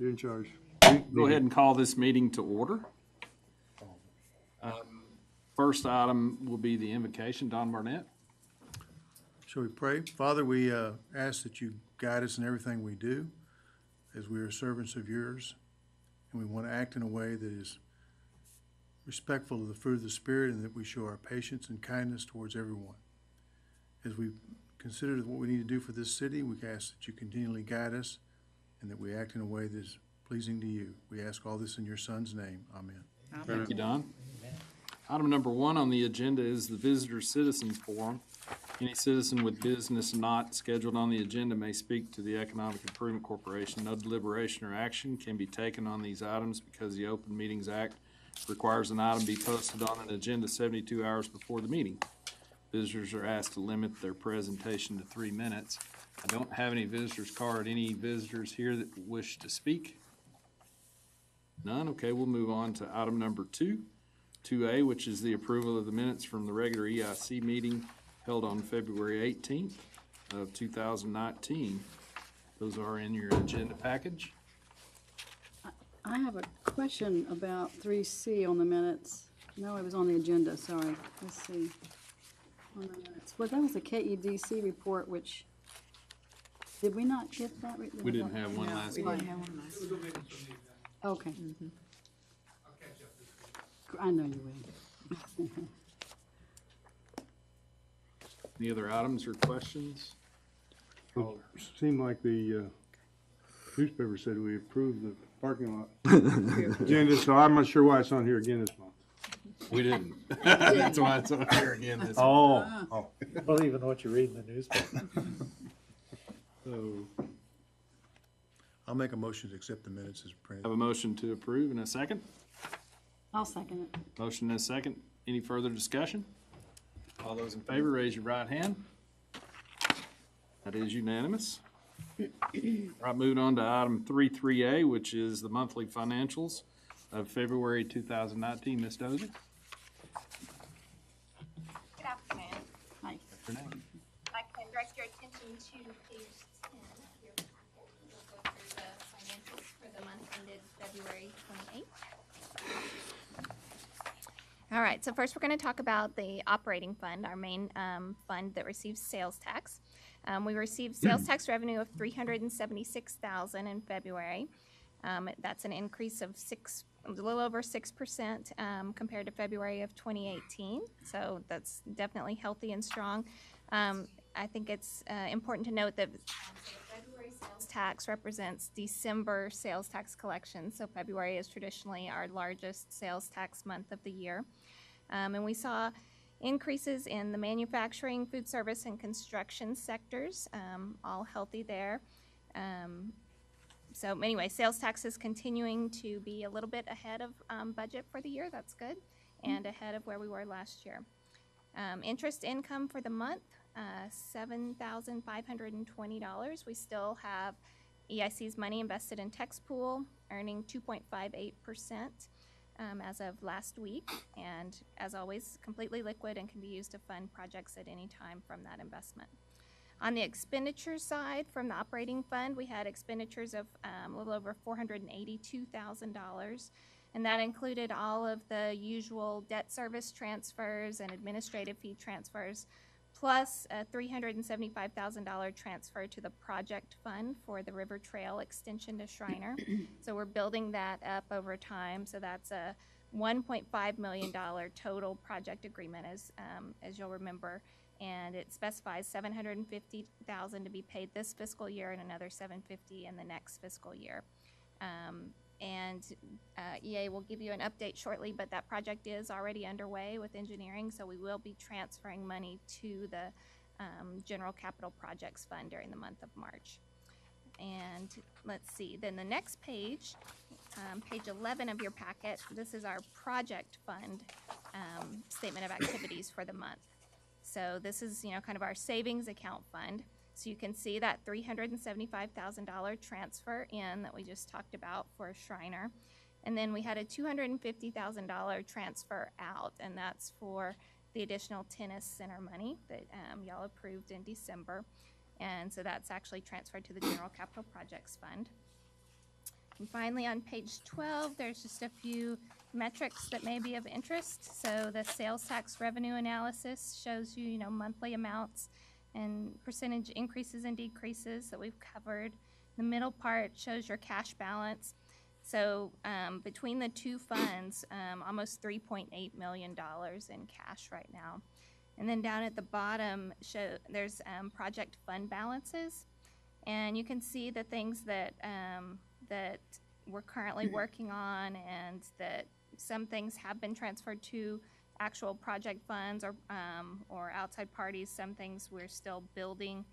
You're in charge. Go ahead and call this meeting to order. First item will be the invocation. Don Barnett. Shall we pray? Father, we ask that you guide us in everything we do as we are servants of yours, and we want to act in a way that is respectful of the fruit of the Spirit, and that we show our patience and kindness towards everyone. As we consider what we need to do for this city, we ask that you continually guide us and that we act in a way that is pleasing to you. We ask all this in your Son's name. Amen. Thank you, Don. Item number 1 on the agenda is the Visitor Citizens Forum. Any citizen with business not scheduled on the agenda may speak to the Economic Improvement Corporation. No deliberation or action can be taken on these items because the Open Meetings Act requires an item be posted on an agenda 72 hours before the meeting. Visitors are asked to limit their presentation to 3 minutes. I don't have any visitors card. Any visitors here that wish to speak? None? Okay, we'll move on to item number 2A, which is the approval of the minutes from the regular EIC meeting held on February 18th of 2019. Those are in your agenda package. I have a question about 3C on the minutes. No, it was on the agenda, sorry. Let's see. On the minutes. Well, that was a KEDC report, which, did we not get that? We didn't have one last We week. didn't have one last week. Okay. I know you will. Any other items or questions? Well, seemed like the newspaper said we approved the parking lot agenda, so I'm not sure why it's on here again this month. We didn't. That's why it's on here again this Oh. Believe in what you read in the newspaper. So, I'll make a motion to accept the minutes as Have printed. a motion to approve in a second. I'll second it. Motion and a second. Any further discussion? All those in favor, raise your right hand. That is unanimous. All right, moving on to item 3A, which is the monthly financials of February 2019. Ms. Dozier? Good afternoon. Hi. Your name. I'd like to direct your attention to page 10 of your packet. We'll go through the financials for the month ended February 28th. All right, so first we're going to talk about the operating fund, our main fund that receives sales tax. We received sales tax revenue of $376,000 in February. That's an increase of a little over 6% compared to February of 2018. So that's definitely healthy and strong. I think it's important to note that February sales tax represents December sales tax collection. So February is traditionally our largest sales tax month of the year. And we saw increases in the manufacturing, food service, and construction sectors, all healthy there. So anyway, sales tax is continuing to be a little bit ahead of budget for the year. That's good, and ahead of where we were last year. Interest income for the month, $7,520. We still have EIC's money invested in Tex Pool, earning 2.58% as of last week, and as always, completely liquid and can be used to fund projects at any time from that investment. On the expenditure side, from the operating fund, we had expenditures of a little over $482,000, and that included all of the usual debt service transfers and administrative fee transfers, plus a $375,000 transfer to the project fund for the River Trail extension to Schreiner. So we're building that up over time. So that's a $1.5 million total project agreement, as you'll remember. And it specifies $750,000 to be paid this fiscal year and another $750,000 in the next fiscal year. EA will give you an update shortly, but that project is already underway with engineering, so we will be transferring money to the General Capital Projects Fund during the month of March. And let's see, then the next page, page 11 of your packet, this is our project fund statement of activities for the month. So this is, kind of our savings account fund. So you can see that $375,000 transfer in that we just talked about for Schreiner. And then we had a $250,000 transfer out, and that's for the additional tennis center money that y'all approved in December. And so that's actually transferred to the General Capital Projects Fund. And finally, on page 12, there's just a few metrics that may be of interest. So the sales tax revenue analysis shows you, monthly amounts and percentage increases and decreases that we've covered. The middle part shows your cash balance. So between the two funds, almost $3.8 million in cash right now. And then down at the bottom, there's project fund balances. And you can see the things that we're currently working on, and that some things have been transferred to actual project funds or outside parties. Some things we're still building.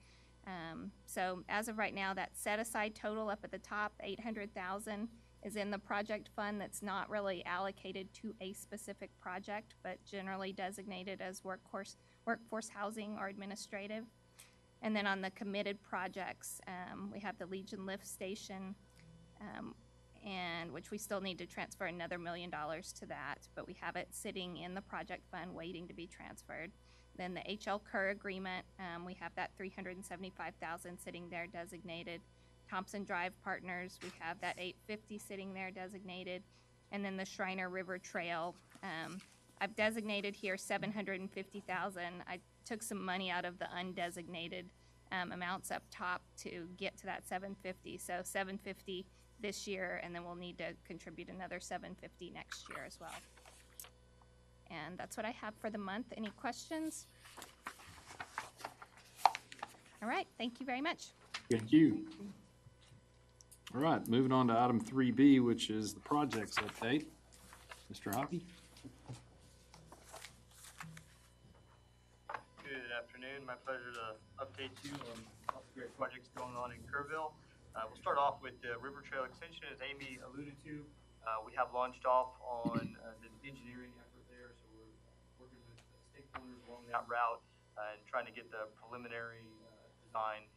So as of right now, that set aside total up at the top, $800,000, is in the project fund that's not really allocated to a specific project, but generally designated as workforce housing or administrative. And then on the committed projects, we have the Legion Lift Station, and which we still need to transfer another $1 million to that, but we have it sitting in the project fund waiting to be transferred. Then the HL Kerr agreement, we have that $375,000 sitting there designated. Thompson Drive Partners, we have that $850 sitting there designated. And then the Schreiner River Trail, I've designated here $750,000. I took some money out of the undesignated amounts up top to get to that $750. So $750 this year, and then we'll need to contribute another $750 next year as well. And that's what I have for the month. Any questions? All right, thank you very much. Thank you. All right, moving on to item 3B, which is the projects update. Mr. Hoppy? Good afternoon. My pleasure to update you on all the great projects going on in Kerrville. We'll start off with the River Trail Extension, as Amy alluded to. We have launched off on the engineering effort there, so we're working with stakeholders along that route and trying to get the preliminary design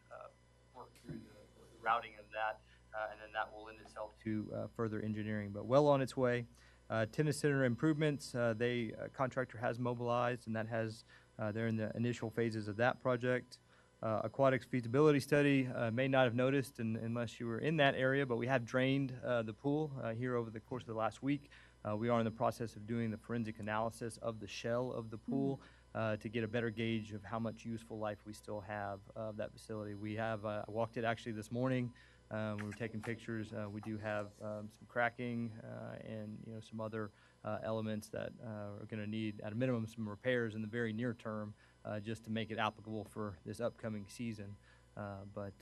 work through the routing of that, and then that will lend itself to further engineering, but well on its way. Tennis Center improvements, contractor has mobilized, and that has they're in the initial phases of that project. Aquatics feasibility study, may not have noticed unless you were in that area, but we have drained the pool here over the course of the last week. We are in the process of doing the forensic analysis of the shell of the pool to get a better gauge of how much useful life we still have of that facility. We have I walked it actually this morning. We were taking pictures. We do have some cracking and some other elements that are going to need, at a minimum, some repairs in the very near term, just to make it applicable for this upcoming season. But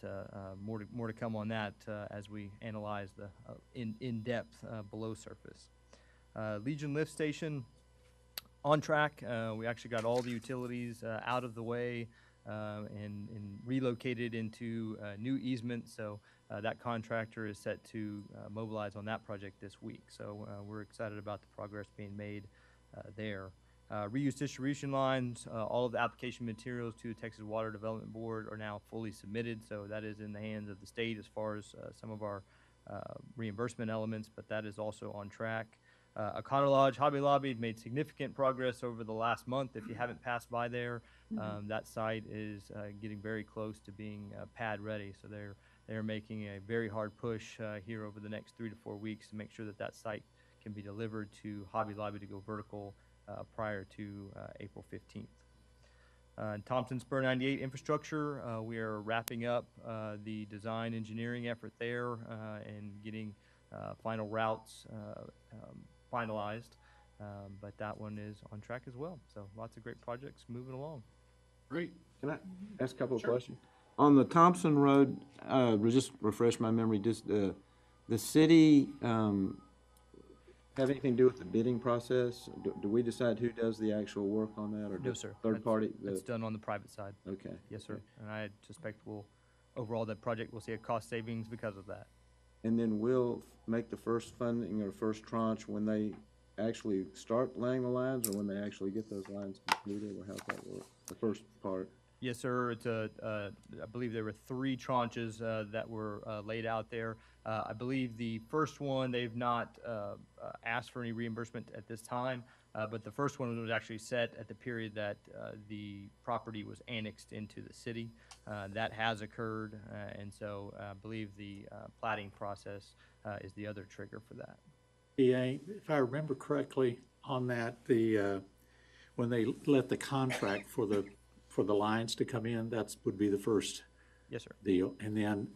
more to come on that as we analyze the in depth below surface. Legion Lift Station on track. We actually got all the utilities out of the way and relocated into new easements. So that contractor is set to mobilize on that project this week. So we're excited about the progress being made there. Reuse distribution lines, all of the application materials to the Texas Water Development Board are now fully submitted. So that is in the hands of the state as far as some of our reimbursement elements, but that is also on track. Econo Lodge, Hobby Lobby made significant progress over the last month. If you haven't passed by there, that site is getting very close to being pad ready. So they're making a very hard push here over the next 3 to 4 weeks to make sure that site can be delivered to Hobby Lobby to go vertical prior to April 15th. Thompson Spur 98 infrastructure, we are wrapping up the design engineering effort there and getting final routes finalized, but that one is on track as well. So lots of great projects moving along. Great. Can I ask a couple of Sure. questions? On the Thompson Road, just refresh my memory, does the city have anything to do with the bidding process? Do we decide who does the actual work on that, or No, does sir. third party? It's done on the private side. Okay. Yes, sir. And I suspect overall that project will see a cost savings because of that. And then we'll make the first funding or first tranche when they actually start laying the lines, or when they actually get those lines completed, or how's that work? The first part. Yes, sir. It's I believe there were 3 tranches that were laid out there. I believe the first one they've not asked for any reimbursement at this time, but the first one was actually set at the period that the property was annexed into the city. That has occurred, and so I believe the plating process is the other trigger for that. EA, if I remember correctly on that, when they let the contract for the lines to come in, would be the first Yes, sir. deal. And then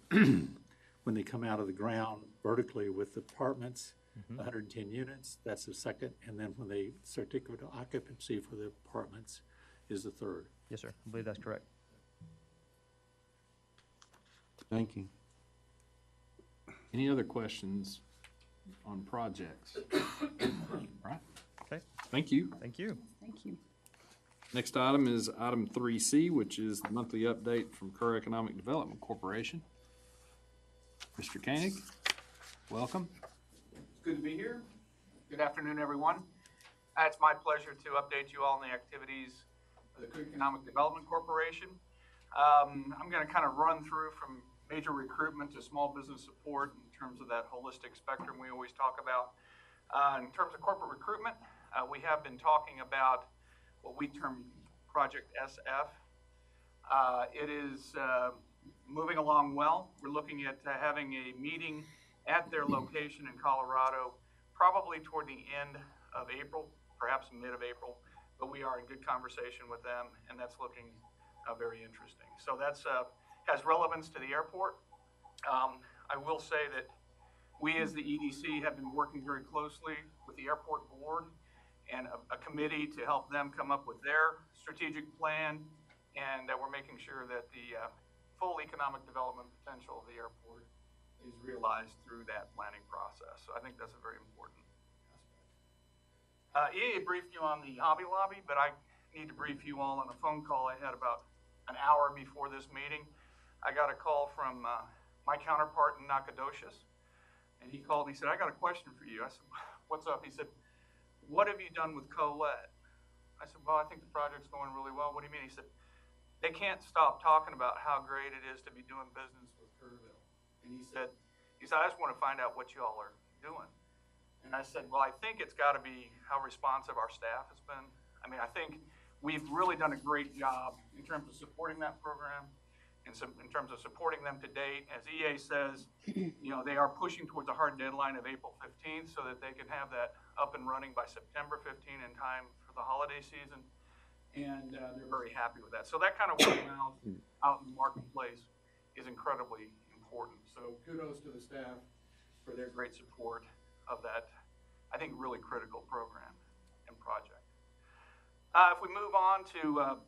when they come out of the ground vertically with apartments, 110 units, that's the second. And then when they certificate of occupancy for the apartments is the third. Yes, sir. I believe that's correct. Thank you. Any other questions on projects? All right, Okay. thank you. Thank you. Thank you. Next item is item 3C, which is the monthly update from Kerr Economic Development Corporation. Mr. Koenig, welcome. It's good to be here. Good afternoon, everyone. It's my pleasure to update you all on the activities of the Kerr Economic Development Corporation. I'm going to kind of run through from major recruitment to small business support in terms of that holistic spectrum we always talk about. In terms of corporate recruitment, we have been talking about what we term Project SF. It is moving along well. We're looking at having a meeting at their location in Colorado, probably toward the end of April, perhaps mid of April, but we are in good conversation with them, and that's looking very interesting. So that's has relevance to the airport. I will say that we as the EDC have been working very closely with the airport board and a committee to help them come up with their strategic plan, and we're making sure that the full economic development potential of the airport is realized through that planning process. So I think that's a very important aspect. EA briefed you on the Hobby Lobby, but I need to brief you all on a phone call I had about an hour before this meeting. I got a call from my counterpart in Nacogdoches, and he called and he said, I got a question for you. I said, what's up? He said, what have you done with Colette? I said, well, I think the project's going really well. What do you mean? He said, they can't stop talking about how great it is to be doing business with Kerrville. And he said, I just want to find out what you all are doing. And I said, well, I think it's got to be how responsive our staff has been. I mean, I think we've really done a great job in terms of supporting that program, and in terms of supporting them to date. As EA says, you know, they are pushing towards a hard deadline of April 15th so that they can have that up and running by September 15th in time for the holiday season. And they're very happy with that. So that kind of word of mouth out in the marketplace is incredibly important. So kudos to the staff for their great support of that, I think, really critical program and project. If we move on to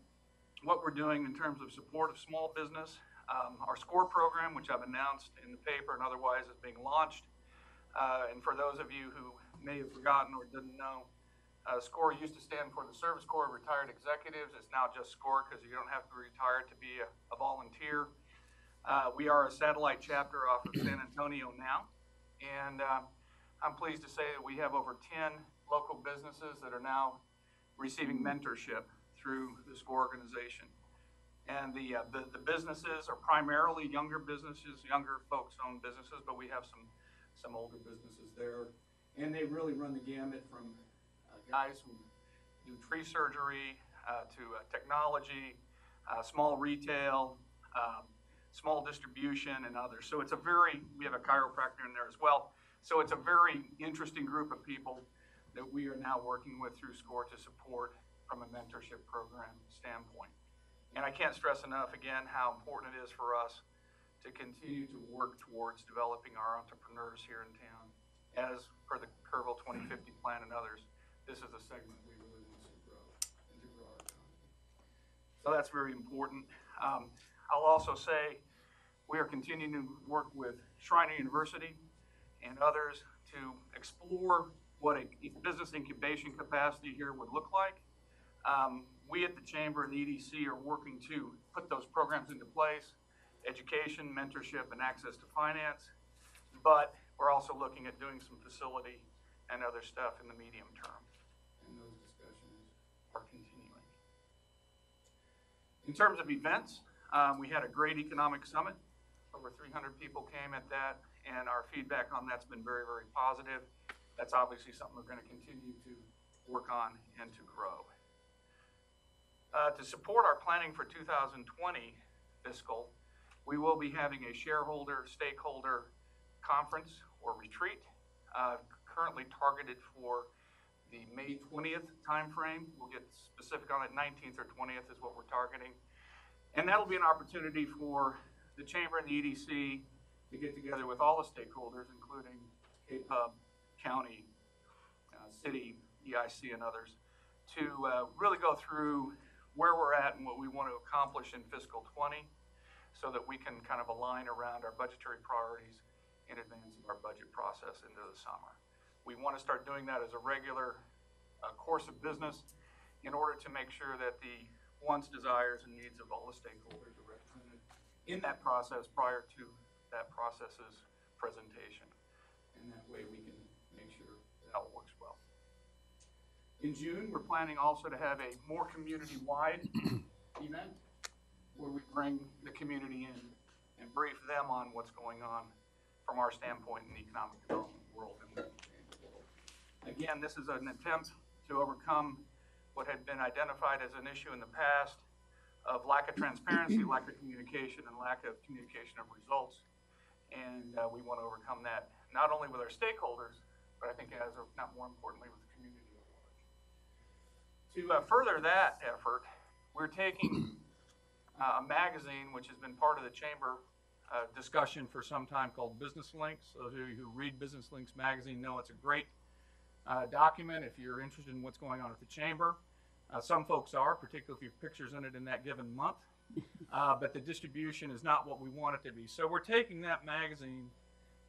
what we're doing in terms of support of small business, our SCORE program, which I've announced in the paper and otherwise, is being launched. And for those of you who may have forgotten or didn't know, SCORE used to stand for the Service Corps of Retired Executives. It's now just SCORE because you don't have to be retired to be a volunteer. We are a satellite chapter off of San Antonio now, and I'm pleased to say that we have over 10 local businesses that are now receiving mentorship through the SCORE organization. And the businesses are primarily younger businesses, younger folks-owned businesses, but we have some older businesses there. And they really run the gamut from guys who do tree surgery to technology, small retail, small distribution, and others. So it's we have a chiropractor in there as well. So it's a very interesting group of people that we are now working with through SCORE to support from a mentorship program standpoint. And I can't stress enough, again, how important it is for us to continue to work towards developing our entrepreneurs here in town. As per the Kerrville 2050 plan and others, this is a segment we really want to grow and to grow our economy. So that's very important. I'll also say we are continuing to work with Schreiner University and others to explore what a business incubation capacity here would look like. We at the Chamber and the EDC are working to put those programs into place, education, mentorship, and access to finance. But we're also looking at doing some facility and other stuff in the medium term. And those discussions are continuing. In terms of events, we had a great economic summit. Over 300 people came at that, and our feedback on that's been very, very positive. that's obviously something we're going to continue to work on and to grow. To support our planning for 2020 fiscal, we will be having a shareholder stakeholder conference or retreat, currently targeted for the May 20th timeframe. We'll get specific on it. 19th or 20th is what we're targeting. And that'll be an opportunity for the Chamber and the EDC to get together with all the stakeholders, including KPUB, county, city, EIC, and others, to really go through where we're at and what we want to accomplish in fiscal 20, so that we can kind of align around our budgetary priorities in advance of our budget process into the summer. We want to start doing that as a regular course of business in order to make sure that the wants, desires, and needs of all the stakeholders are represented in that process prior to that process's presentation. And that way we can make sure that all works well. In June, we're planning also to have a more community-wide event where we bring the community in and brief them on what's going on from our standpoint in the economic development world. Again, this is an attempt to overcome what had been identified as an issue in the past of lack of transparency, lack of communication, and lack of communication of results. And we want to overcome that, not only with our stakeholders, but I think as not more importantly with the community at large. To further that effort, we're taking a magazine which has been part of the Chamber discussion for some time called Business Links. Those of you who read Business Links magazine know it's a great document if you're interested in what's going on at the Chamber. Some folks are, particularly if you have pictures in it in that given month, but the distribution is not what we want it to be. So we're taking that magazine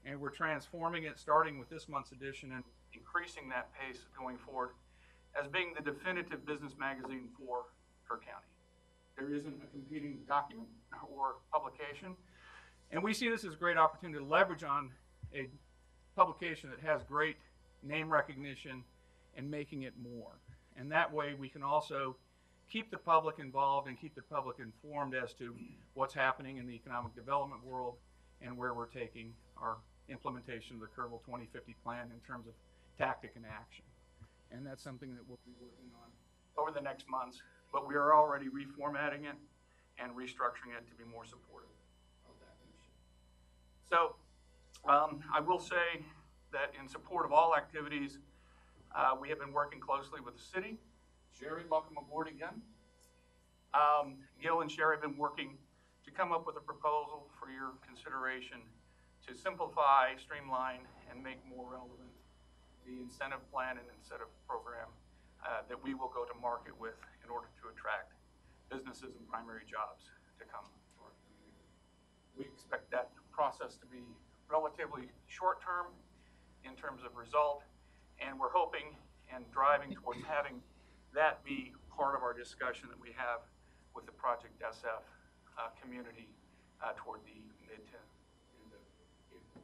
and we're transforming it, starting with this month's edition and increasing that pace going forward as being the definitive business magazine for Kerr County. There isn't a competing document or publication. And we see this as a great opportunity to leverage on a publication that has great name recognition and making it more. And that way we can also keep the public involved and keep the public informed as to what's happening in the economic development world and where we're taking our implementation of the Kerrville 2050 plan in terms of tactic and action. And that's something that we'll be working on over the next months. But we are already reformatting it and restructuring it to be more supportive of that mission. So I will say that in support of all activities, we have been working closely with the city. Sherry, welcome aboard again. Gil and Sherry have been working to come up with a proposal for your consideration to simplify, streamline, and make more relevant the incentive plan and incentive program that we will go to market with in order to attract businesses and primary jobs to come to our community. We expect that process to be relatively short-term in terms of result, and we're hoping and driving towards having that be part of our discussion that we have with the Project SF community toward the mid to end of April.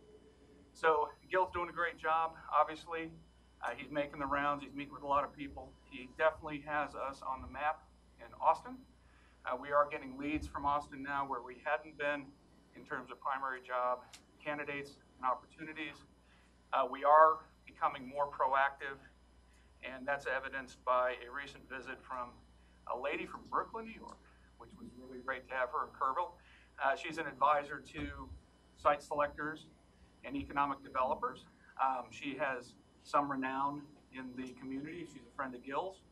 So Gil's doing a great job, obviously. He's making the rounds, he's meeting with a lot of people. He definitely has us on the map in Austin. We are getting leads from Austin now where we hadn't been in terms of primary job candidates and opportunities. We are becoming more proactive, and that's evidenced by a recent visit from a lady from Brooklyn, New York, which was really great to have her in Kerrville. She's an advisor to site selectors and economic developers. She has some renown in the community. She's a friend of Gil's,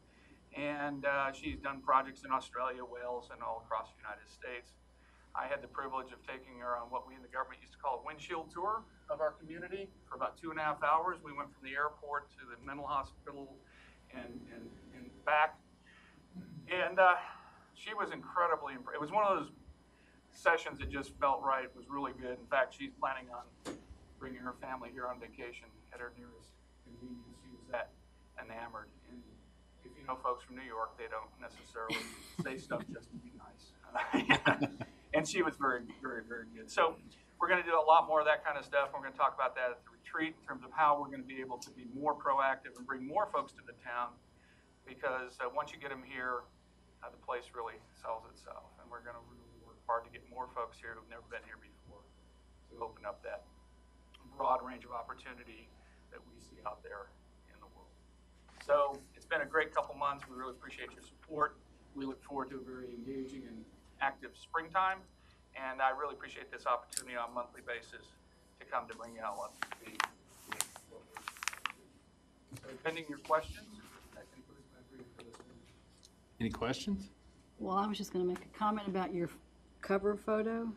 and she's done projects in Australia, Wales, and all across the United States. I had the privilege of taking her on what we in the government used to call a windshield tour of our community for about 2.5 hours. We went from the airport to the mental hospital and back. And she was incredibly impressed. It was one of those sessions that just felt right. It was really good. In fact, she's planning on bringing her family here on vacation at her nearest convenience. She was that enamored. And if you know folks from New York, they don't necessarily say stuff just to be nice. And she was very, very, very good. So we're going to do a lot more of that kind of stuff. We're going to talk about that at the retreat in terms of how we're going to be able to be more proactive and bring more folks to the town, because once you get them here, the place really sells itself. And we're going to really work hard to get more folks here who've never been here before to open up that broad range of opportunity that we see out there in the world. So it's been a great couple months. We really appreciate your support. We look forward to a very engaging and active springtime. And I really appreciate this opportunity on a monthly basis to come to bring you out what we do. So pending your questions, that concludes my brief for this morning. Any questions? Well, I was just gonna make a comment about your cover photo.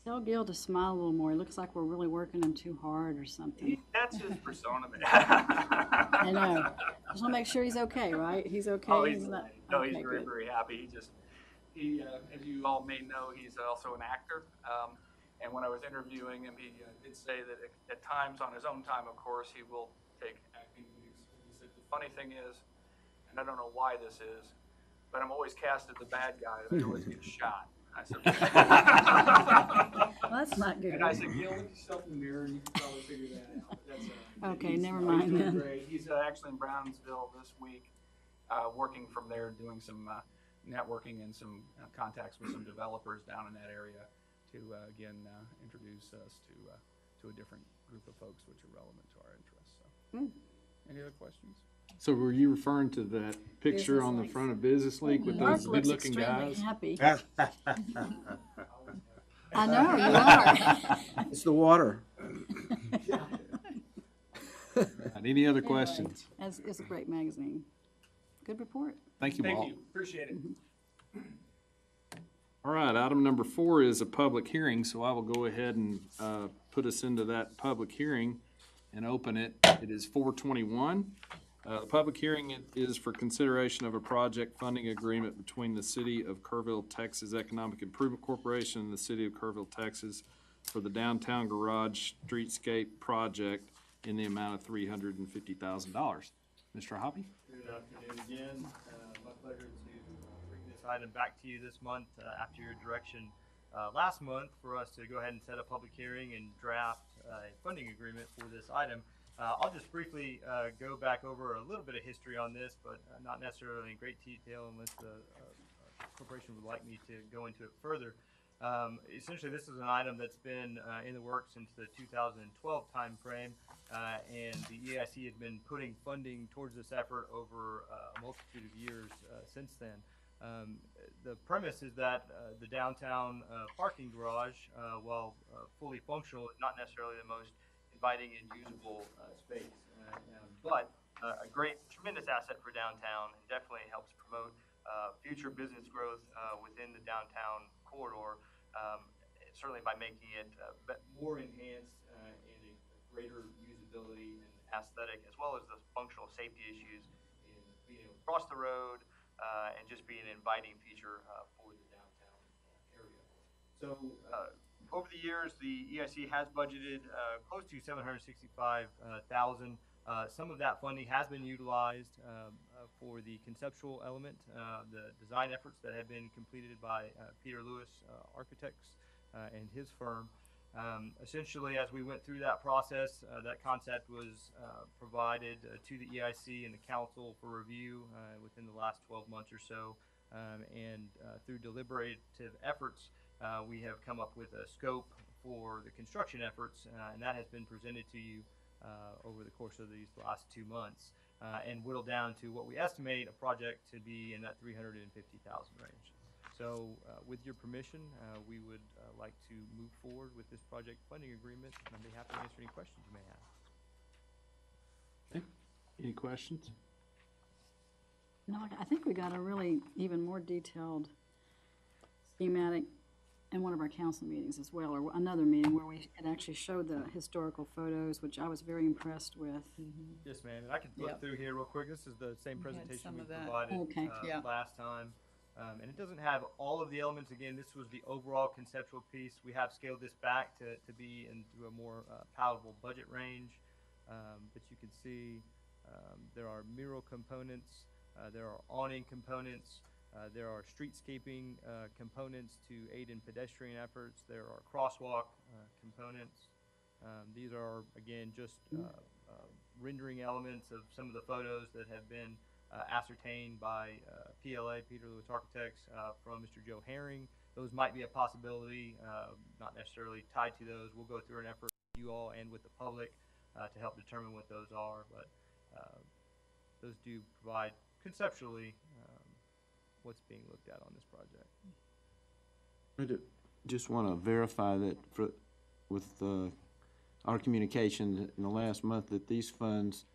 Tell Gil to smile a little more. It looks like we're really working him too hard or something. That's his persona, man. I know. Just wanna make sure he's okay, right? He's okay? Oh, he's not- very, okay, good. very happy. He, as you all may know, he's also an actor. And when I was interviewing him, he did say that at times, on his own time, of course, he will take acting gigs. He said, the funny thing is, and I don't know why this is, but I'm always cast as the bad guy, and I always get shot. I said, Well, that's not good. and I said, Gil, look yourself in the mirror, and you can probably figure that out. But that's, Okay, he's- never he's mind doing then. great. He's actually in Brownsville this week, working from there, doing some networking and some contacts with some developers down in that area to again introduce us to a different group of folks which are relevant to our interests. So, any other questions? So were you referring to that picture Business on the League. front of Business League with Mark those looks good-looking extremely guys? happy. I know, you are. It's the water. Any other questions? It's a great magazine. Good report. Thank you, Thank Walt. you, appreciate it. All right, item number 4 is a public hearing, so I will go ahead and put us into that public hearing and open it. It is 4:21. The public hearing is for consideration of a project funding agreement between the City of Kerrville, Texas Economic Improvement Corporation and the City of Kerrville, Texas for the downtown garage streetscape project in the amount of $350,000. Mr. Hoppy? Good afternoon again. My pleasure to bring this item back to you this month after your direction last month for us to go ahead and set a public hearing and draft a funding agreement for this item. I'll just briefly go back over a little bit of history on this, but not necessarily in great detail unless the corporation would like me to go into it further. Essentially, this is an item that's been in the works since the 2012 timeframe, and the EIC has been putting funding towards this effort over a multitude of years since then. The premise is that the downtown parking garage, while fully functional, is not necessarily the most inviting and usable space, but a great, tremendous asset for downtown, and definitely helps promote future business growth within the downtown corridor, certainly by making it more enhanced and a greater usability and aesthetic, as well as the functional safety issues in being able to cross the road and just being an inviting feature for the downtown area. So over the years, the EIC has budgeted close to $765,000. Some of that funding has been utilized for the conceptual element, the design efforts that have been completed by Peter Lewis Architects and his firm. Essentially, as we went through that process, that concept was provided to the EIC and the council for review within the last 12 months or so. And through deliberative efforts, we have come up with a scope for the construction efforts, and that has been presented to you over the course of these last 2 months, and whittled down to what we estimate a project to be in that $350,000 range. So with your permission, we would like to move forward with this project funding agreement, and I'd be happy to answer any questions you may have. Okay. Any questions? No, I think we got a really even more detailed schematic in one of our council meetings as well, or another meeting where we had actually showed the historical photos, which I was very impressed with. Yes, ma'am. And I can flip through here real quick. This is the same presentation some we of that. provided Okay. last time. And it doesn't have all of the elements. Again, this was the overall conceptual piece. We have scaled this back to be into a more palatable budget range. But you can see there are mural components, there are awning components, there are streetscaping components to aid in pedestrian efforts, there are crosswalk components. These are, again, just rendering elements of some of the photos that have been ascertained by PLA, Peter Lewis Architects, from Mr. Joe Herring. Those might be a possibility, not necessarily tied to those. We'll go through an effort with you all and with the public to help determine what those are, but those do provide conceptually what's being looked at on this project. Just want to verify that with our communication in the last month, that these funds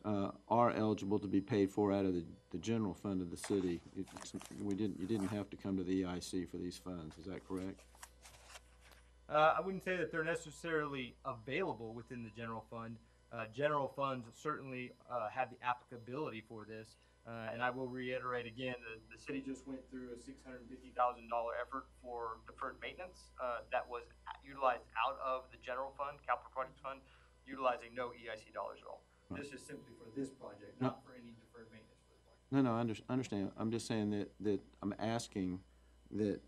are eligible to be paid for out of the general fund of the city. You didn't have to come to the EIC for these funds, is that correct? I wouldn't say that they're necessarily available within the general fund. General funds certainly have the applicability for this. And I will reiterate again, the city just went through a $650,000 effort for deferred maintenance that was utilized out of the general fund, capital projects fund, utilizing no EIC dollars at all. Right. This is simply for this project, not for any deferred maintenance for the project. No, I understand. I'm just saying that I'm asking that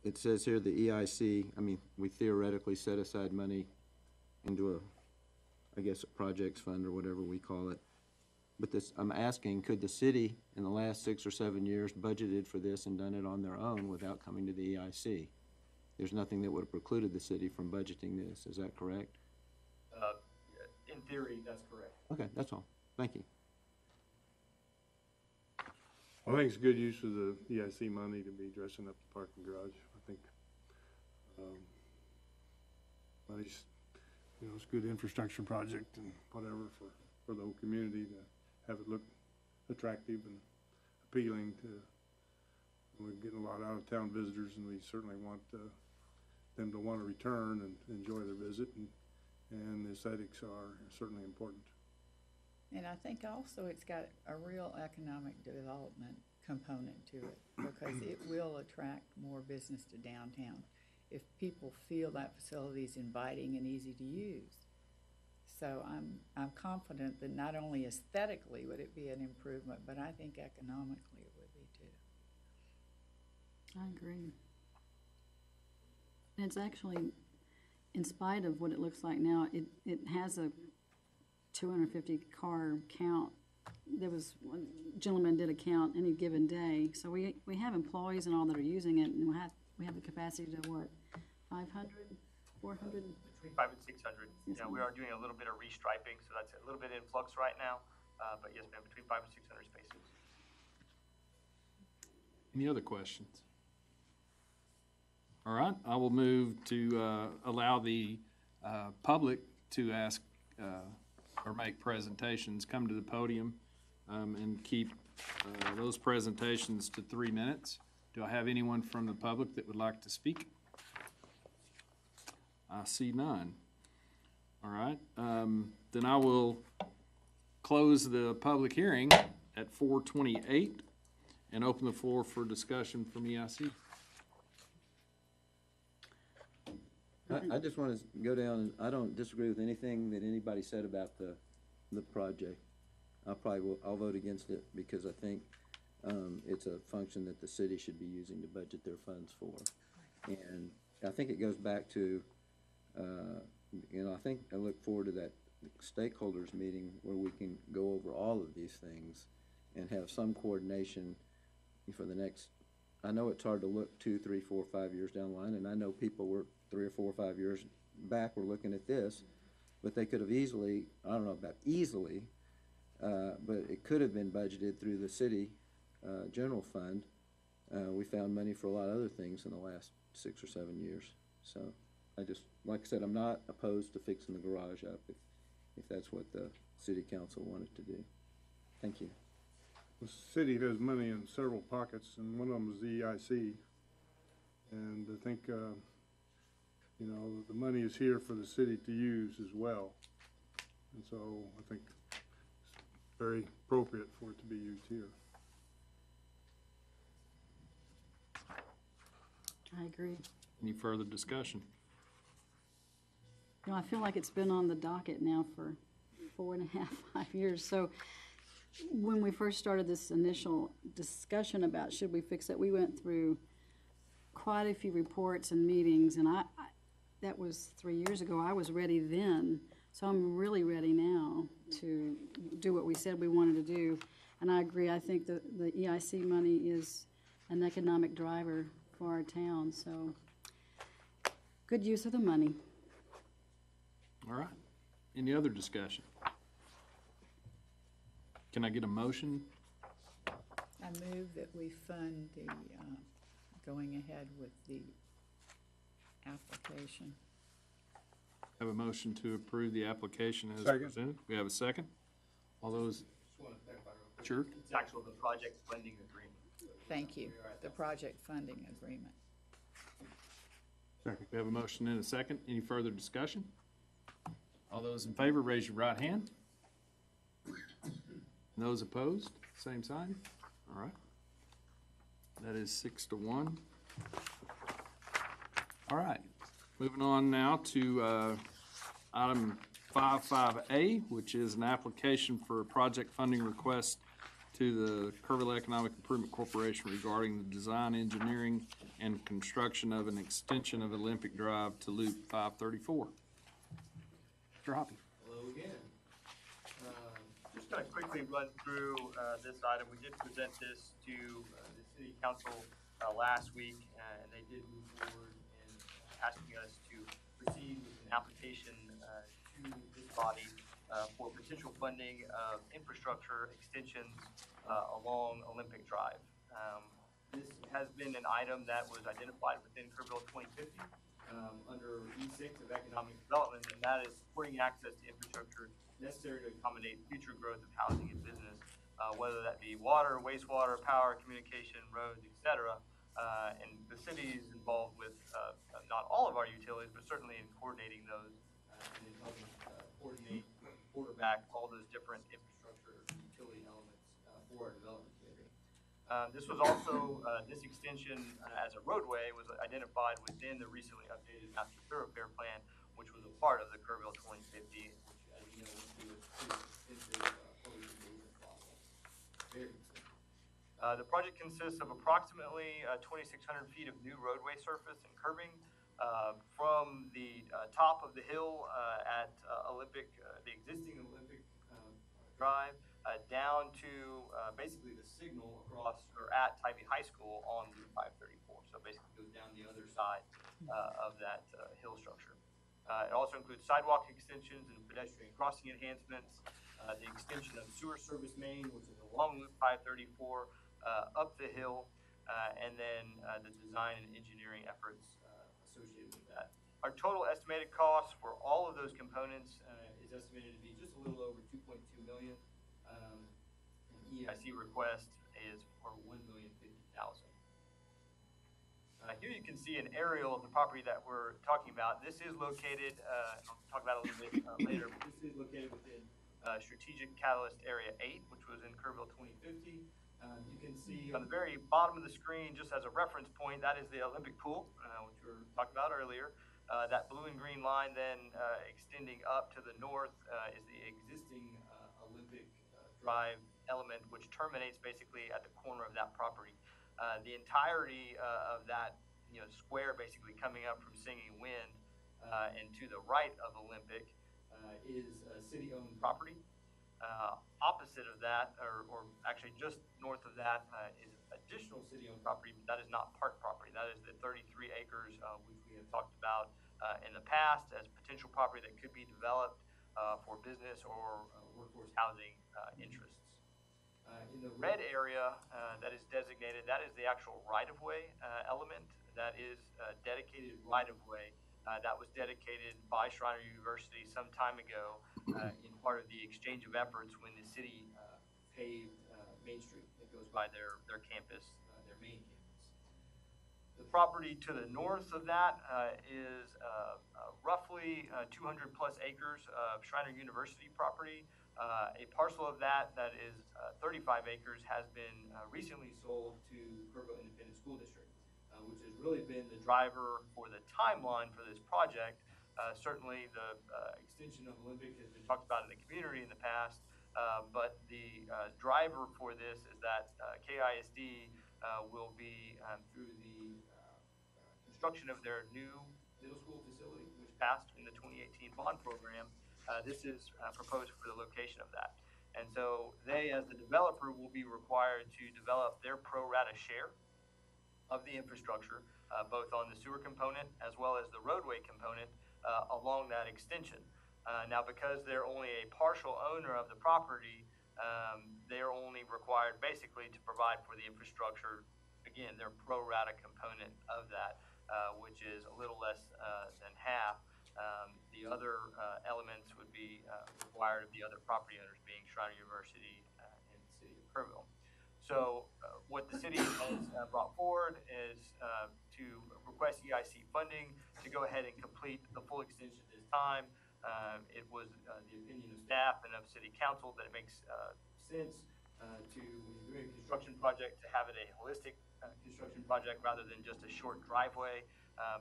it says here the EIC, I mean, we theoretically set aside money into I guess a projects fund or whatever we call it. But I'm asking, could the city in the last 6 or 7 years budgeted for this and done it on their own without coming to the EIC? There's nothing that would have precluded the city from budgeting this, is that correct? In theory, that's correct. Okay, that's all. Thank you. I think it's a good use of the EIC money to be dressing up the parking garage. I think money's, it's a good infrastructure project and whatever for the whole community to have it look attractive and appealing to. We're getting a lot of out-of-town visitors, and we certainly want them to want to return and enjoy their visit, and the aesthetics are certainly important. And I think also it's got a real economic development component to it, because it will attract more business to downtown if people feel that facility is inviting and easy to use. So I'm confident that not only aesthetically would it be an improvement, but I think economically it would be too. I agree. And it's actually, in spite of what it looks like now, it has a 250 car count. There was one gentleman did a count any given day. So we have employees and all that are using it, and we have the capacity to what, 500, 400? Between 500 and 600. Yes, we are doing a little bit of restriping, so that's a little bit in flux right now. But yes, ma'am, between 500 and 600 spaces. Any other questions? All right, I will move to allow the public to ask or make presentations, come to the podium, and keep those presentations to 3 minutes. Do I have anyone from the public that would like to speak? I see none. All right, then I will close the public hearing at 4:28 and open the floor for discussion from EIC. I just want to go down, and I don't disagree with anything that anybody said about the project. I'll vote against it because I think it's a function that the city should be using to budget their funds for. And I think it goes back to, I think I look forward to that stakeholders meeting where we can go over all of these things and have some coordination for the next, I know it's hard to look 2, 3, 4, 5 years down the line, and I know people were 3 or 4 or 5 years back were looking at this, but they could have easily, I don't know about easily, but it could have been budgeted through the city general fund. We found money for a lot of other things in the last 6 or 7 years. So I just, like I said, I'm not opposed to fixing the garage up if that's what the city council wanted to do. Thank you. The city has money in several pockets, and one of them is the EIC. And I think, the money is here for the city to use as well. And so I think it's very appropriate for it to be used here. I agree. Any further discussion? I feel like it's been on the docket now for 4.5, 5 years. So when we first started this initial discussion about should we fix it, we went through quite a few reports and meetings, and I that was 3 years ago. I was ready then, so I'm really ready now to do what we said we wanted to do. And I agree, I think the EIC money is an economic driver for our town, so good use of the money. All right. Any other discussion? Can I get a motion? I move that we fund the, going ahead with the application. Have a motion to approve the application as Second. presented. We have a second? All those, sure? It's actually the project funding agreement. Thank you, the project funding agreement. We have a motion and a second. Any further discussion? All those in favor, raise your right hand. Those opposed, same sign. All right. That is 6-1. All right. Moving on now to item 55A, which is an application for a project funding request to the Kerrville Economic Improvement Corporation regarding the design, engineering, and construction of an extension of Olympic Drive to Loop 534. Mr. Hoppy. Hello again. Just going to quickly run through this item. We did present this to the city council last week, and they did move forward in asking us to proceed with an application to this body for potential funding of infrastructure extensions along Olympic Drive. This has been an item that was identified within Kerrville 2050 under E6 of economic development, and that is supporting access to infrastructure necessary to accommodate future growth of housing and business, whether that be water, wastewater, power, communication, roads, etc. And the city is involved with not all of our utilities, but certainly in coordinating those and in helping coordinate, quarterback all those different infrastructure utility elements for our development community. This was also, this extension as a roadway was identified within the recently updated master thoroughfare plan, which was a part of the Kerrville 2050, which, as you know, went through a pretty extensive public engagement process. Very extensive. The project consists of approximately 2,600 feet of new roadway surface and curbing from the top of the hill at Olympic, the existing Olympic Drive, down to basically the signal across or at Tybee High School on Route 534. So basically goes down the other side of that hill structure. It also includes sidewalk extensions and pedestrian crossing enhancements, the extension of sewer service main, which is along Route 534 up the hill, and then the design and engineering efforts associated with that. Our total estimated cost for all of those components is estimated to be just a little over $2.2 million. EIC request is for $1,050,000. Here you can see an aerial of the property that we're talking about. This is located, I'll talk about it a little bit later, but this is located within Strategic Catalyst Area 8, which was in Kerrville 2050. You can see on the very bottom of the screen, just as a reference point, that is the Olympic pool, which we were talking about earlier. That blue and green line then extending up to the north is the existing Olympic Drive element, which terminates basically at the corner of that property. The entirety of that square basically coming up from Singing Wind and to the right of Olympic is city-owned property. Opposite of that, or actually just north of that, is additional city-owned property, but that is not park property. That is the 33 acres which we have talked about in the past as potential property that could be developed for business or workforce housing interests. In the red area that is designated, that is the actual right-of-way element. That is dedicated right-of-way that was dedicated by Schreiner University some time ago in part of the exchange of efforts when the city paved Main Street that goes by their campus, their main campus. The property to the north of that is roughly 200 plus acres of Schreiner University property. A parcel of that is 35 acres has been recently sold to Kerrville Independent School District, which has really been the driver for the timeline for this project. Certainly the extension of Olympic has been talked about in the community in the past, but the driver for this is that KISD will be through the construction of their new middle school facility, which passed in the 2018 bond program. This is proposed for the location of that. And so they, as the developer, will be required to develop their pro rata share of the infrastructure, both on the sewer component as well as the roadway component along that extension. Now, because they're only a partial owner of the property, they're only required basically to provide for the infrastructure. Again, their pro rata component of that, which is a little less than half. The other elements would be required of the other property owners, being Schreiner University and the city of Kerrville. So what the city has brought forward is to request EIC funding to go ahead and complete the full extension this time. It was the opinion of staff and of city council that it makes sense to, when you're doing a construction project, to have it a holistic construction project rather than just a short driveway,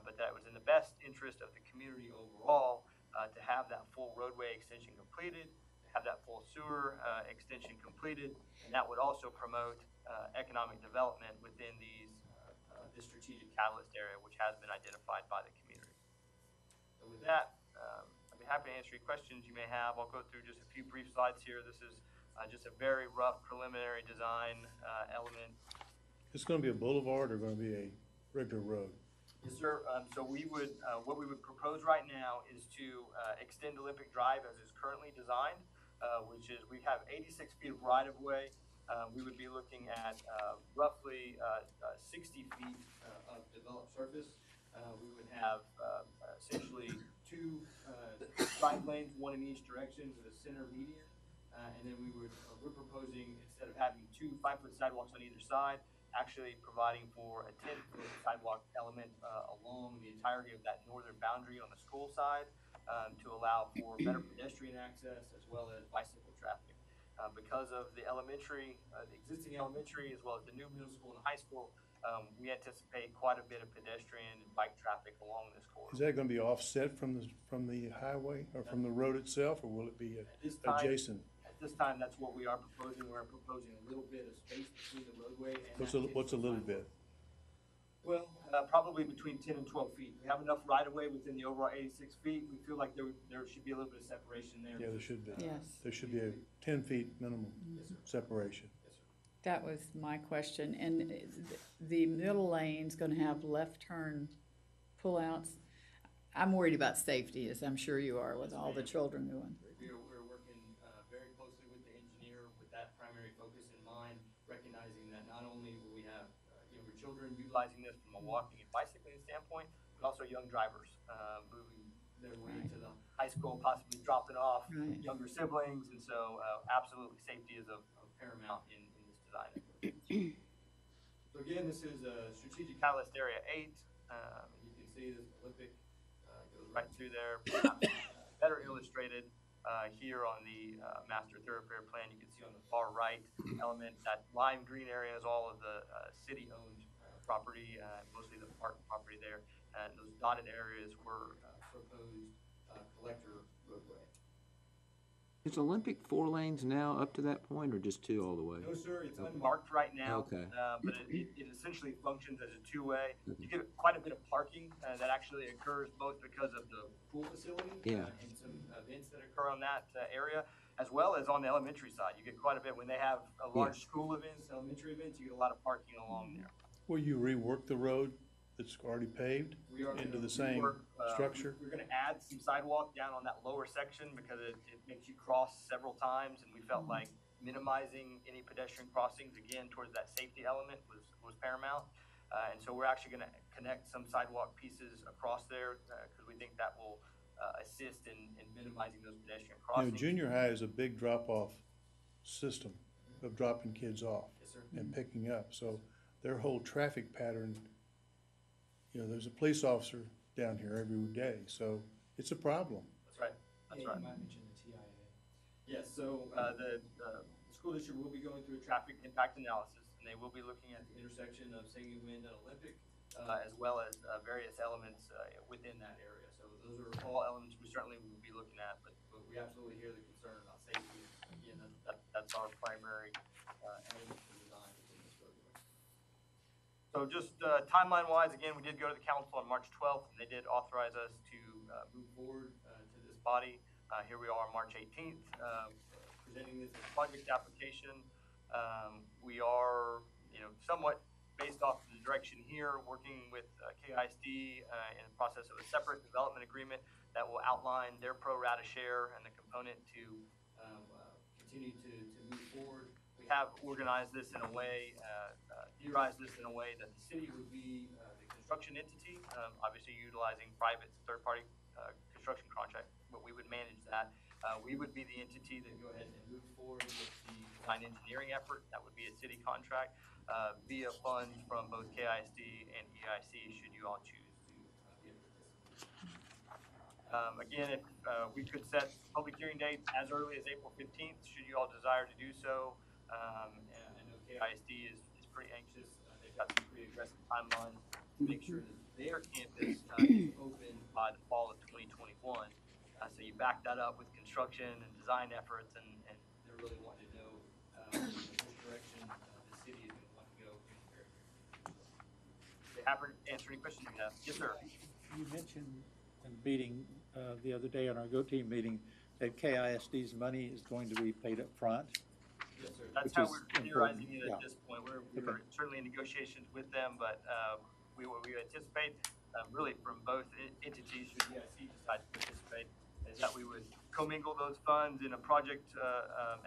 but that was in the best interest of the community overall to have that full roadway extension completed, to have that full sewer extension completed, and that would also promote economic development within this strategic catalyst area, which has been identified by the community. So with that, I'd be happy to answer any questions you may have. I'll go through just a few brief slides here. This is just a very rough preliminary design element. It's gonna be a boulevard or gonna be a regular road? Yes, sir. So we would, what we would propose right now is to extend Olympic Drive as is currently designed, which is we have 86 feet of right-of-way. We would be looking at roughly 60 feet of developed surface. We would have essentially two drive lanes, one in each direction with a center median. And then we're proposing, instead of having two 5-foot sidewalks on either side, actually providing for a 10-foot sidewalk element along the entirety of that northern boundary on the school side to allow for better pedestrian access as well as bicycle traffic. Because of the elementary, the existing elementary, as well as the new middle school and high school, we anticipate quite a bit of pedestrian and bike traffic along this corridor. Is that gonna be offset from the highway or from the road itself, or will it be adjacent? At this time, that's what we are proposing. We're proposing a little bit of space between the roadway and What's a little bit? Well, probably between 10 and 12 feet. We have enough right-of-way within the overall 86 feet. We feel like there should be a little bit of separation there. Yeah, there should be. Yes. There should be a 10 feet minimum separation. Yes, sir. That was my question. And the middle lane's gonna have left turn pullouts. I'm worried about safety, as I'm sure you are with all the children going. We're working very closely with the engineer with that primary focus in mind, recognizing that not only will we have younger children utilizing this from a walking and bicycling standpoint, but also young drivers moving their way to the high school, possibly dropping off younger siblings. And so absolutely safety is of paramount in this design. So again, this is Strategic Catalyst Area 8. You can see this Olympic goes right through there. Better illustrated here on the master thoroughfare plan. You can see on the far right element, that lime green area is all of the city-owned property, mostly the park property there. And those dotted areas were proposed collector roadway. Is Olympic 4 lanes now up to that point, or just 2 all the way? No, sir, it's unmarked right now. Okay. But it essentially functions as a two-way. You get quite a bit of parking that actually occurs both because of the pool facility and some events that occur on that area, as well as on the elementary side. You get quite a bit when they have large school events, elementary events. You get a lot of parking along there. Will you rework the road that's already paved into the same structure? We're going to add some sidewalk down on that lower section because it makes you cross several times, and we felt like minimizing any pedestrian crossings, again, towards that safety element was paramount. And so we're actually going to connect some sidewalk pieces across there because we think that will assist in minimizing those pedestrian crossings. Junior high is a big drop-off system of dropping kids off and picking up. So their whole traffic pattern, there's a police officer down here every day, so it's a problem. That's right. That's right. You might mention the TIA. Yes, so the school district will be going through a traffic impact analysis, and they will be looking at the intersection of Singing Wind and Olympic, as well as various elements within that area. So those are all elements we certainly will be looking at, but we absolutely hear the concern about safety. Again, that's our primary element for design within this roadway. So just timeline-wise, again, we did go to the council on March 12th, and they did authorize us to move forward to this body. Here we are on March 18th, presenting this as project application. We are, somewhat based off of the direction here, working with KISD in the process of a separate development agreement that will outline their pro rata share and the component to continue to move forward. We have organized this in a way, theorized this in a way that the city would be the construction entity, obviously utilizing private third-party construction contract, but we would manage that. We would be the entity that go ahead and move forward with the design engineering effort. That would be a city contract via funds from both KISD and EIC, should you all choose to be able to participate. Again, if we could set public hearing dates as early as April 15th, should you all desire to do so. And I know KISD is pretty anxious. They've got some pretty aggressive timelines to make sure that their campus is open by the fall of 2021. So you back that up with construction and design efforts, and they're really wanting to know which direction the city is going to want to go in the very near future. Happy to answer any questions you have. Yes, sir. You mentioned in the meeting the other day on our GO-TEAM meeting that KISD's money is going to be paid up front. Yes, sir. That's how we're theorizing it at this point. We're certainly in negotiations with them, but we anticipate really from both entities, should EIC decide to participate, is that we would commingle those funds in a project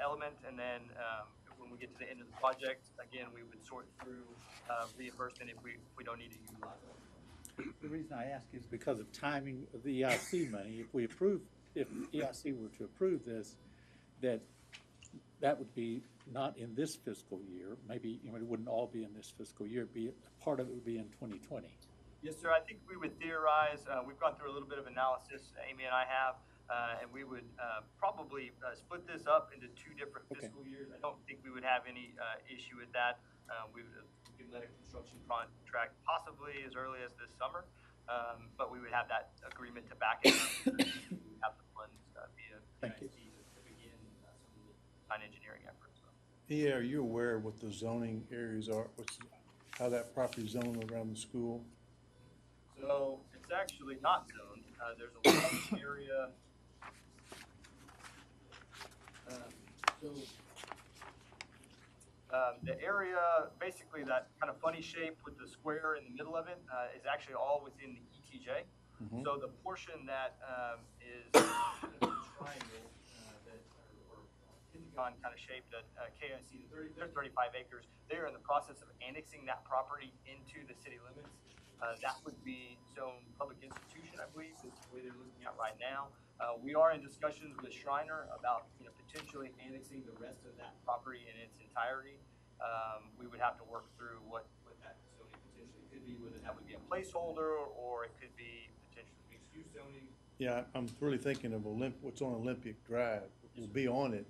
element, and then when we get to the end of the project, again, we would sort through reimbursement if we don't need to utilize it. The reason I ask is because of timing of the EIC money. If EIC were to approve this, that would be not in this fiscal year. Maybe it wouldn't all be in this fiscal year. Part of it would be in 2020. Yes, sir. I think we would theorize. We've gone through a little bit of analysis, Amy and I have, and we would probably split this up into 2 different fiscal years. I don't think we would have any issue with that. We could let a construction contract possibly as early as this summer, but we would have that agreement to back it up. We would have the funds via KISD to begin some of the design engineering efforts. Yeah, are you aware of what the zoning areas are? How that property is zoned around the school? So it's actually not zoned. There's a large area. The area, basically that kind of funny shape with the square in the middle of it, is actually all within the ETJ. So the portion that is the triangle, or pentagon kind of shape that KIC, they're 35 acres. They're in the process of annexing that property into the city limits. That would be zoned public institution, I believe, is the way they're looking at right now. We are in discussions with Schreiner about potentially annexing the rest of that property in its entirety. We would have to work through what that zoning potentially could be, whether that would be a placeholder or it could be potentially mixed-use zoning. Yeah, I'm really thinking of what's on Olympic Drive. We'll be on it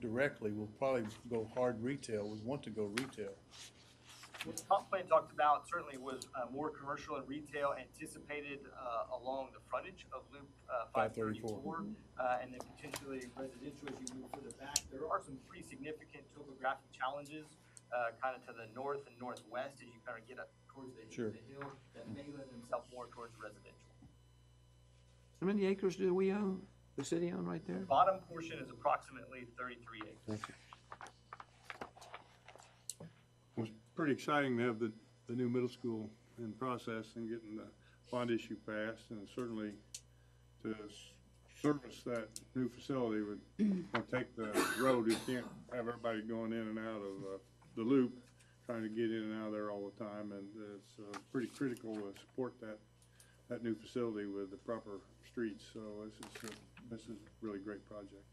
directly. We'll probably go hard retail. We want to go retail. What the comp plan talked about certainly was more commercial and retail anticipated along the frontage of Loop 534, and then potentially residential as you move further back. There are some pretty significant topographic challenges kind of to the north and northwest as you kind of get up towards the hill that may lend themselves more towards residential. How many acres do we own, the city own right there? The bottom portion is approximately 33 acres. Okay. It was pretty exciting to have the new middle school in process and getting the bond issue passed, and certainly to service that new facility would take the road. You can't have everybody going in and out of the loop, trying to get in and out of there all the time, and it's pretty critical to support that new facility with the proper streets. So this is a really great project.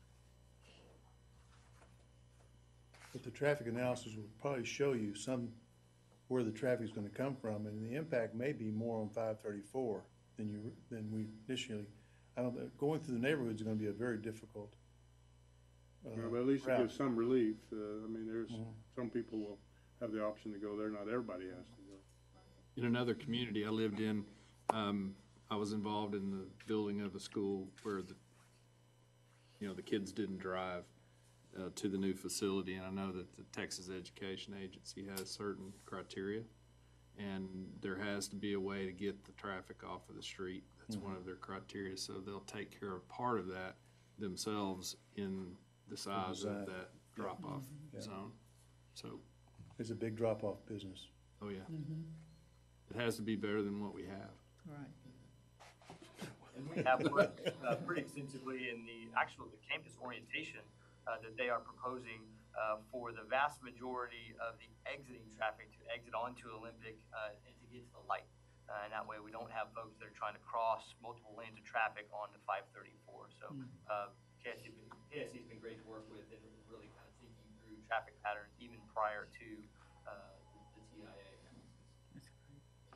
But the traffic analysis will probably show you where the traffic is going to come from, and the impact may be more on 534 than we initially. I don't know. Going through the neighborhoods is going to be a very difficult. But at least it gives some relief. I mean, there's some people will have the option to go there. Not everybody has to go. In another community I lived in, I was involved in the building of a school where the kids didn't drive to the new facility, and I know that the Texas Education Agency has certain criteria, and there has to be a way to get the traffic off of the street. That's one of their criteria, so they'll take care of part of that themselves in the size of that drop-off zone. So it's a big drop-off business. Oh, yeah. It has to be better than what we have. Right. And we have worked pretty extensively in the campus orientation that they are proposing for the vast majority of the exiting traffic to exit onto Olympic and to get to the light. And that way we don't have folks that are trying to cross multiple lanes of traffic onto 534. So KSC's been great to work with and really kind of thinking through traffic patterns even prior to the TIA.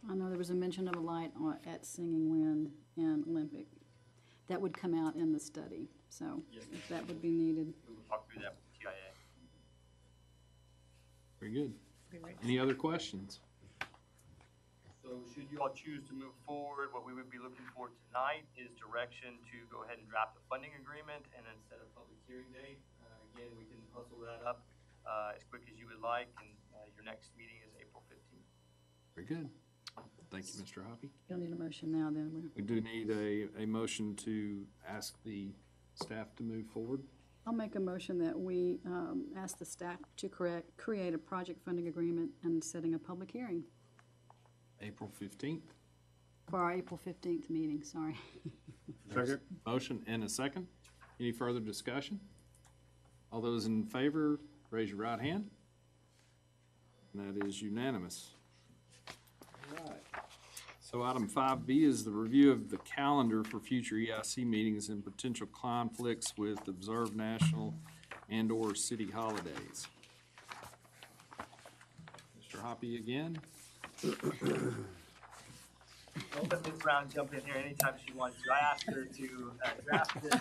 I know there was a mention of a light at Singing Wind and Olympic. That would come out in the study, so Yes, if that would be needed. We will talk through that with the TIA. Very good. Any other questions? So should you all choose to move forward, what we would be looking for tonight is direction to go ahead and draft a funding agreement and then set a public hearing date. Again, we can hustle that up as quick as you would like, and your next meeting is April 15th. Very good. Thank you, Mr. Hoppy. You'll need a motion now, then. We do need a motion to ask the staff to move forward. I'll make a motion that we ask the staff to create a project funding agreement and setting a public hearing April 15th. for our April 15th meeting, sorry. Second? Motion and a second. Any further discussion? All those in favor, raise your right hand. And that is unanimous. All right. So item 5B is the review of the calendar for future EIC meetings and potential conflicts with observed national and/or city holidays. Mr. Hoppy again. I'll let Ms. Brown jump in here anytime she wants to. I asked her to draft this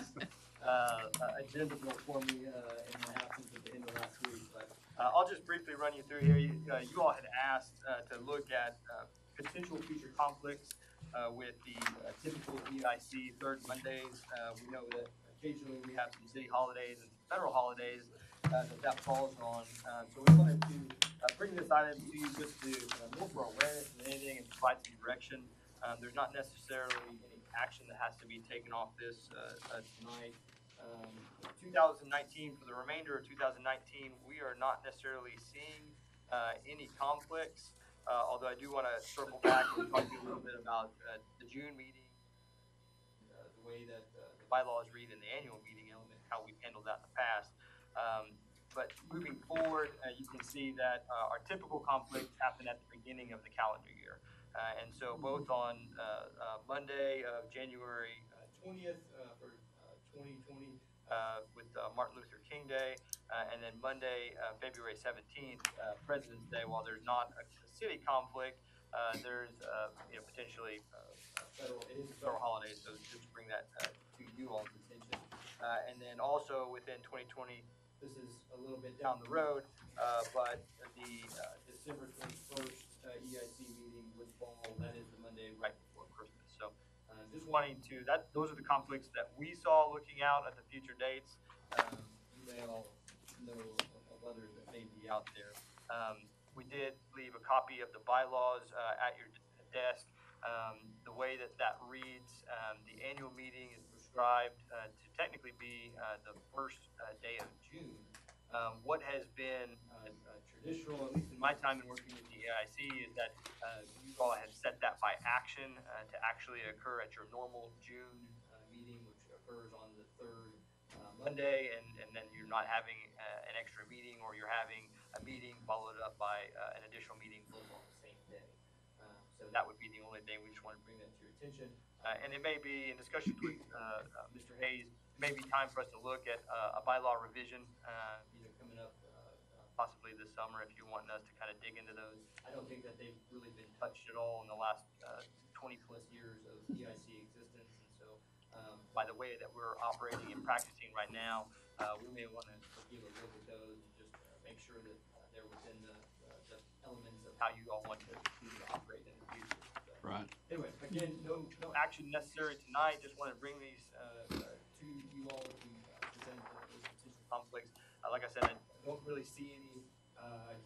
agenda bill for me in my absence at the end of last week. But I'll just briefly run you through here. You all had asked to look at potential future conflicts with the typical EIC third Mondays. We know that occasionally we have some city holidays and some federal holidays that falls on. So we wanted to bring this item to you just to more for awareness than anything and provide some direction. There's not necessarily any action that has to be taken off this tonight. 2019, for the remainder of 2019, we are not necessarily seeing any conflicts. Although I do want to circle back and talk to you a little bit about the June meeting, the way that the bylaws read in the annual meeting element, how we've handled that in the past. But moving forward, you can see that our typical conflicts happen at the beginning of the calendar year. And so both on Monday of January 20th for 2020 with Martin Luther King Day, and then Monday, February 17th, President's Day. While there's not a city conflict, there's potentially it is a federal holiday, so just bring that to you all's attention. And then also within 2020, this is a little bit down the road, but the December 21st EIC meeting would fall. That is the Monday right before Christmas. So just wanting to, those are the conflicts that we saw looking out at the future dates. You may all know of others that may be out there. We did leave a copy of the bylaws at your desk. The way that reads, the annual meeting is prescribed to technically be the first day of June. What has been traditional, at least in my time in working with the EIC, is that you all have set that by action to actually occur at your normal June meeting, which occurs on the third Monday, and then you're not having an extra meeting, or you're having a meeting followed up by an additional meeting both on the same day. So that would be the only thing. We just want to bring that to your attention. And it may be in discussions with Mr. Hayes, it may be time for us to look at a bylaw revision, either coming up possibly this summer if you're wanting us to kind of dig into those. I don't think that they've really been touched at all in the last 20 plus years of EIC existence. And so by the way that we're operating and practicing right now, we may want to give a look at those and just make sure that they're within the elements of how you all want to continue to operate in the future. So, Right. anyway, again, no action necessary tonight. Just want to bring these to you all as we present those potential conflicts. Like I said, I don't really see any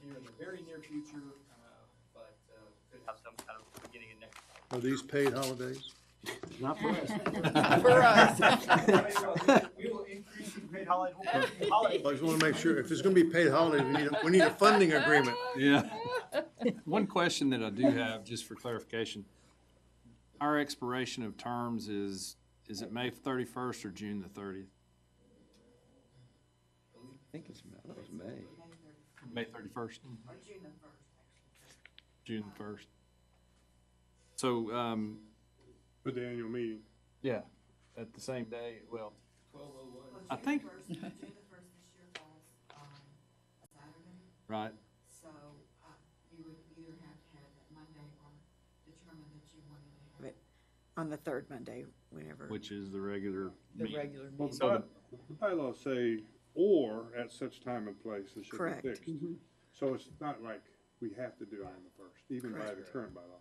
here in the very near future, but could have some kind of beginning of next time. Are these paid holidays? Not for us. For us. We will increase the pay paid holidays, we'll put paid holidays. I just want to make sure, if it's going to be paid holidays, we need a funding agreement. Yeah. One question that I do have, just for clarification. Our expiration of terms is it May 31st or June the 30th? I think it's May. May 31st? June 1st. So, With the annual meeting. yeah, at the same day, well, I think, June the first this year falls on a Saturday, right, so, you would either have to have that Monday or determine that you wanted to have it on the third Monday, whenever. which is the regular The meeting. regular Well, meeting. the bylaws say, or at such time and place, it should be Correct. fixed. So it's not like we have to do it on the first, even by the current bylaws.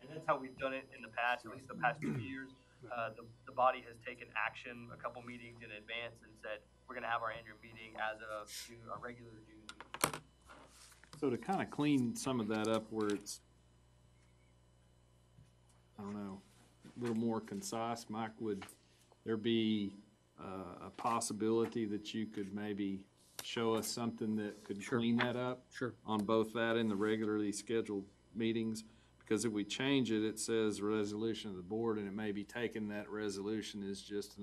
And that's how we've done it in the past, at least the past 2 years. The body has taken action a couple meetings in advance and said, we're gonna have our annual meeting as of June, our regular June meeting. So to kind of clean some of that up where it's, I don't know, a little more concise, Mike, would there be a possibility that you could maybe show us something that could clean that up? Sure. On both that and the regularly scheduled meetings? Because if we change it, it says resolution of the board, and it may be taken that resolution is just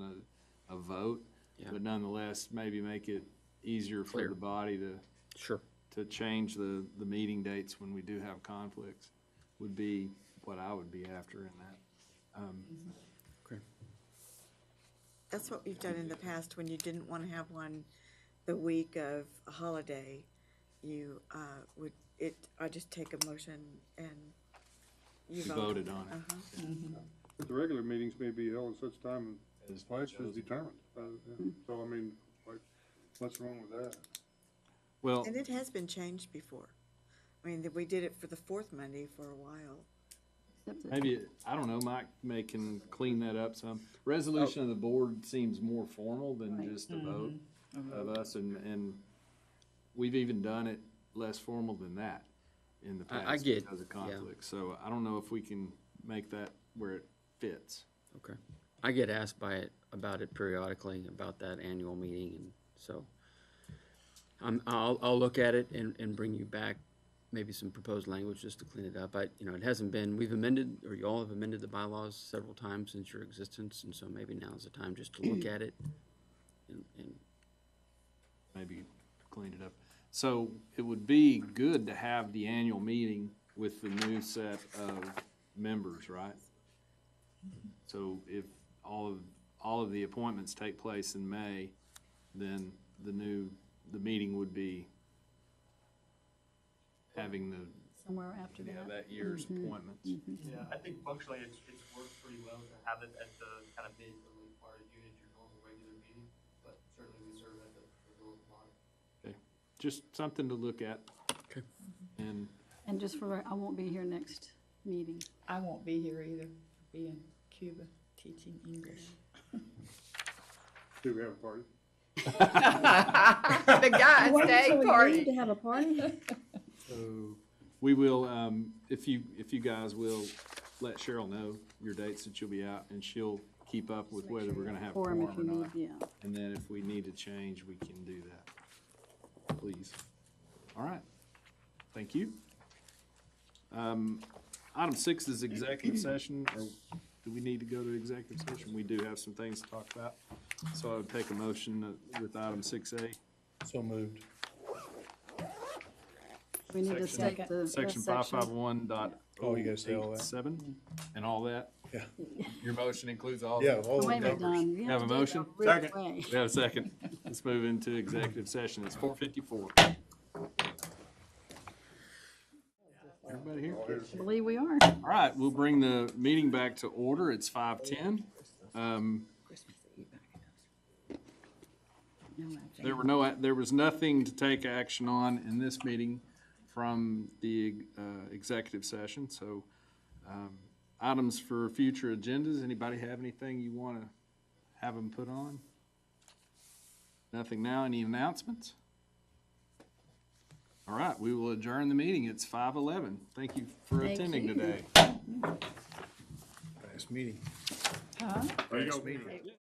a vote. Yeah. But nonetheless, maybe make it easier for Clear. the body to Sure. change the meeting dates when we do have conflicts, would be what I would be after in that. Okay. That's what we've done in the past, when you didn't want to have one the week of a holiday, you, I just take a motion and you We vote. voted on it. But the regular meetings may be held at such time As and place as determined. So, I mean, what's wrong with that? Well, And it has been changed before. I mean, we did it for the fourth Monday for a while. Except that- maybe, I don't know, Mike can clean that up some. Resolution of the board seems more formal than Right. just a vote of us, and we've even done it less formal than that in the I past get, because of yeah. conflict. So I don't know if we can make that where it fits. Okay. I get asked about it periodically, about that annual meeting, and so I'll look at it and bring you back maybe some proposed language just to clean it up. It hasn't been, we've amended, or you all have amended the bylaws several times since your existence, and so maybe now's the time just to look at it and Maybe clean it up. So it would be good to have the annual meeting with the new set of members, right? So if all of the appointments take place in May, then the meeting would be having Somewhere after that. that year's appointments. Yeah, I think functionally it's worked pretty well to have it at the kind of mid to late part of June at your normal regular meeting, but certainly we serve at the door of the body. Okay, just something to look at. Okay. And just for, I won't be here next meeting. I won't be here either, I'll be in Cuba teaching English. Do we have a party? The guy's Wait day till we party. leave to have a party? So we will, if you guys will let Cheryl know your dates that you'll be out, and she'll keep up with whether we're gonna have a Forum quorum if or you not. need, yeah. And then if we need to change, we can do that, please. All right, thank you. Item 6 is executive session, or do we need to go to executive session? We do have some things to talk about. So I would take a motion with item 6A. So moved. We need to take the Section section. 551.087 Oh, you gotta say all that? and all that? Yeah. Your motion includes all Yeah, that? all the Wait a minute, numbers. Don. You Have a to do it motion? the real Second. way. We have a second. Let's move into executive session. It's 4:54. Everybody here? I believe we are. All right, we'll bring the meeting back to order. It's 5:10. There was nothing to take action on in this meeting from the executive session, so items for future agendas. Anybody have anything you want to have them put on? Nothing now. Any announcements? All right, we will adjourn the meeting. It's 5:11. Thank you for Thank attending you. today. Last meeting. Huh? Last meeting.